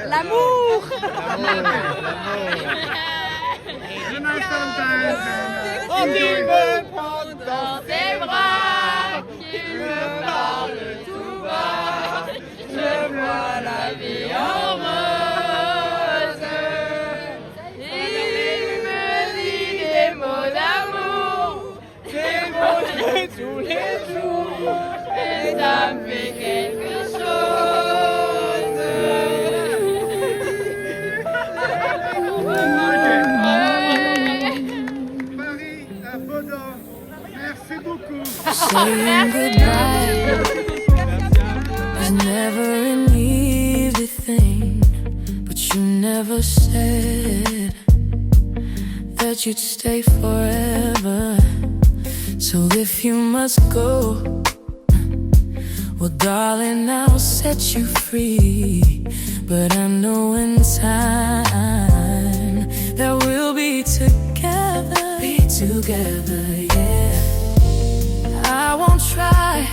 L'amour. A nice Valentine. On me prend dans tes bras, qui me parle tout bas. Je vois la vie heureuse. Il me dit des mots d'amour, des mots de tous les jours. Et ça me fait quelque chose. Merci beaucoup. Saying goodbye is never an easy thing, but you never said that you'd stay forever. So if you must go, well darling, I'll set you free. But I know in time that we'll be together, yeah. I won't try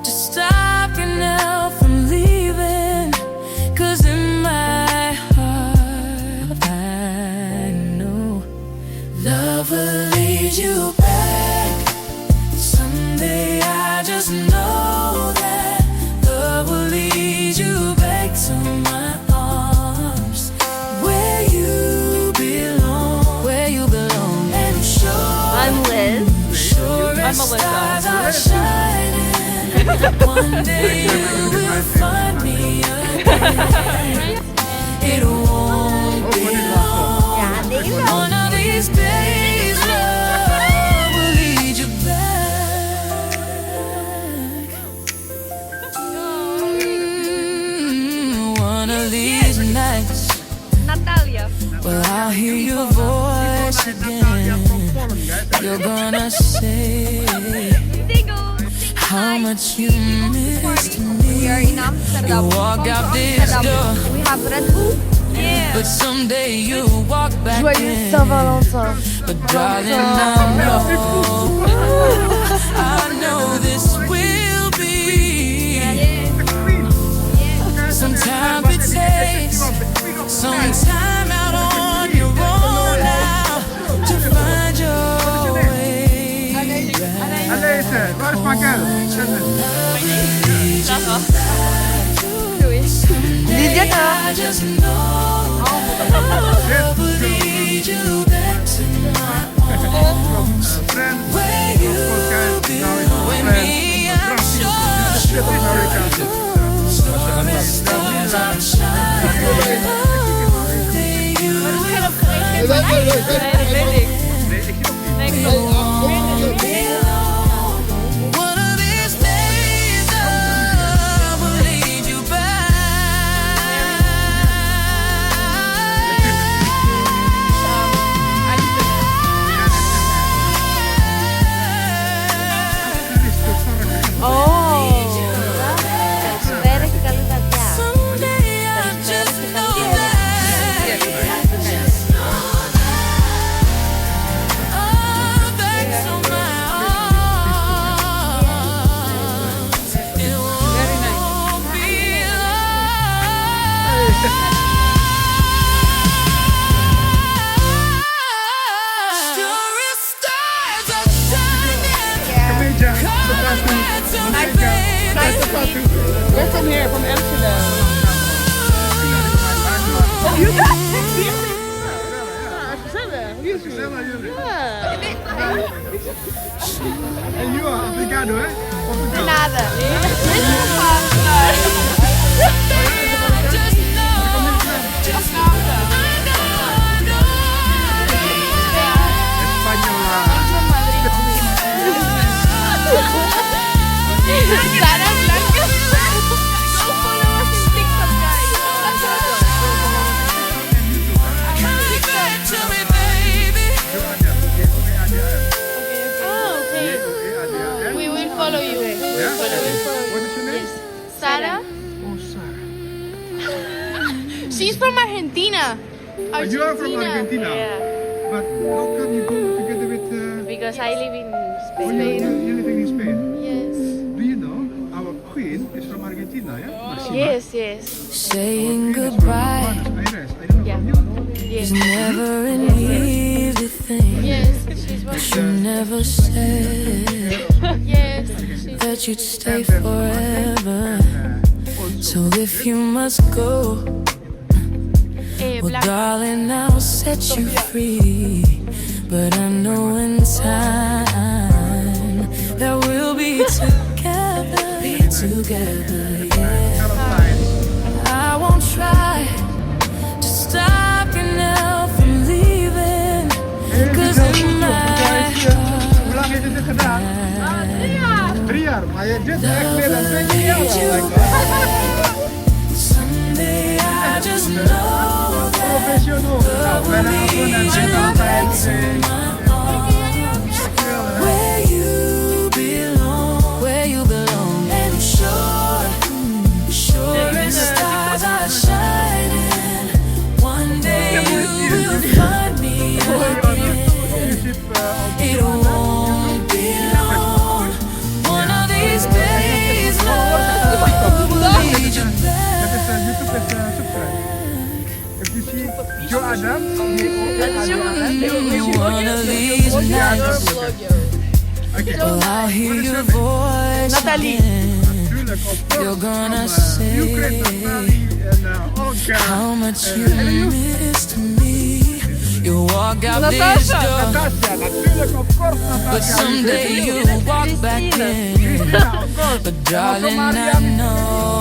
to stop you now from leaving, 'cause in my heart I know love will lead you back. Someday I just know that love will lead you back to my arms, where you belong, and sure I'm Liz. I'm stars are shining. One day you will find me again. It won't be long. One of these days, love will lead you back. One of these nights, Natalia. well, I'll hear your voice again. You're gonna say how much you missed We are me. in Amsterdam. You walk out this door, We have Red Bull. but someday you'll walk back Joyeux in. Saint-Valentin. But darling, I know this will be some time it takes, some time out on your own now to find your way back. Allez, waar is mijn geld? Lydia, I just know love will lead you back to my arms, where you belong. With me, I'm sure stars are shining. You will find one of these days, love will lead you Espero que kalian lihat. someday. I just know that. Oh, back to my arms. It won't be long. Sure as stars are shining. Kameja, Nice to meet you. We're from here, from Amsterdam. Oh, You guys? En Johan, obrigado, hè? Portugal. Nada. Española. Sara Blanca. Go follow us in TikTok, guys. To me, baby. Oh, okay. We will follow you. Ja? What is your name? Sara. Oh, Sarah. She's from Argentina. Oh, you are from Argentina? Yeah. But how come you go together with... Because I live in Oh, Spain. you're living in Spain? Yes. Do you know our queen is from Argentina? Argentina, yeah? Maxima. Yes, yes. Saying Our queen is from goodbye Buenos Aires. I don't know Yeah. from you. Yes. is never an easy thing. Yes, she's one. You never said Yes, she's that you'd stay forever. So if you must go, well, black. darling, I'll set you free. But I know in time that we'll be together, yeah. I won't try to stop you now from leaving, 'cause in my Hoe lang heeft het gedaan? 3 jaar. Maar je dit echt meer dan 20 jaar al. someday I just know that Professional. Nou, bijna afronden en zit altijd. where you belong, and sure as stars are shining, one day you will find me again. It won't be long. One of these days, love will lead you back. Dat is YouTube is subscribe. If you see Joe Adams, One of these nights, well, I'll hear your voice again. Tuurlijk, of course. You're gonna Ukraine, say en how much you missed me. You walk out this door, Natasha, natuurlijk, of course, Natasha. but someday you'll walk back in. But darling, I know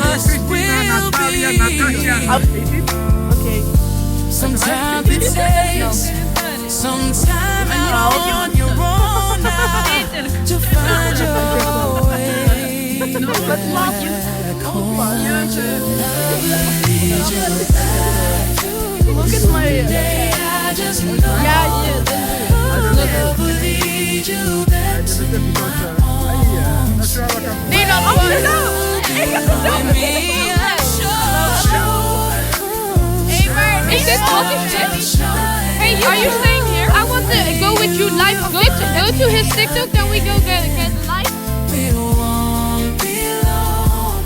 this will be. Sometimes it takes some time out on your own to find your way back home. Look at my. Someday I just know love will lead you back to Nee, dat with me. I'm sure. Hey, maar is dit wat is dit? Hey, are you staying here? I want to go with you live on TikTok. Go to his TikTok, then we go get live. It won't be long.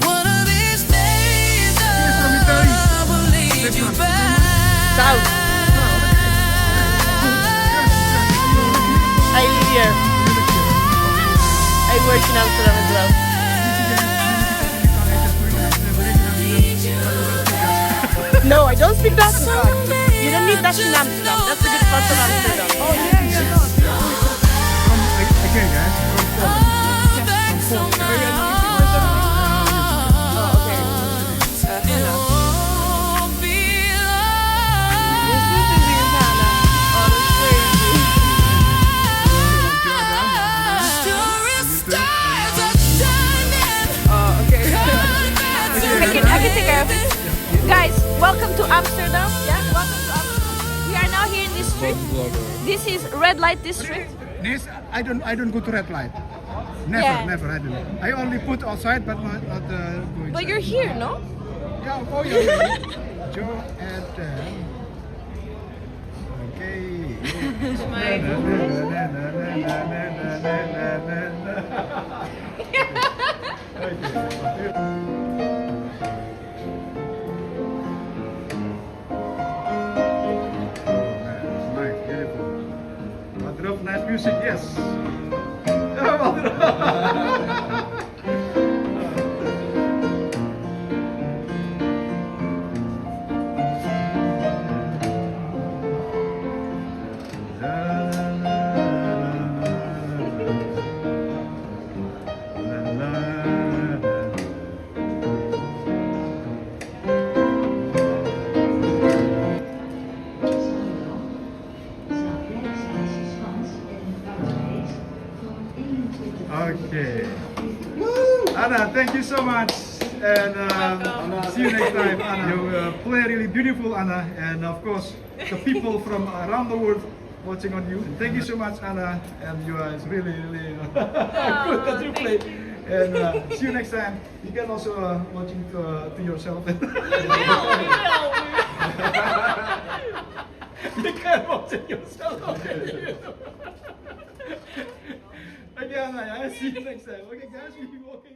One of these days, I will lead you back. South. I live here. I work in Amsterdam as well. No, I don't speak Dutch. You don't need Dutch in Amsterdam. That's the good part of Amsterdam. Oh, yeah. Again, guys, from Portugal. I can take care of it. Guys, welcome to Amsterdam. Yeah, welcome to Amsterdam. We are now here in this street. This is red light district. This, I don't go to red light. Never, Yeah. never. I don't. I only put outside, but not go inside. But you're here, no? Yeah, oh yeah. Joe and okay. Nice, beautiful. Wardrobe, nice music, yes. Okay. Anna, thank you so much. And see you next time, Anna. You play really beautiful, Anna. And of course, the people from around the world watching on you. And thank you so much, Anna. And you are really, really good that you play. And see you next time. You can also watch it to yourself. You can watch it yourself. Okay. Okay, Anna. Yeah, see you next time. Okay, guys, we walking.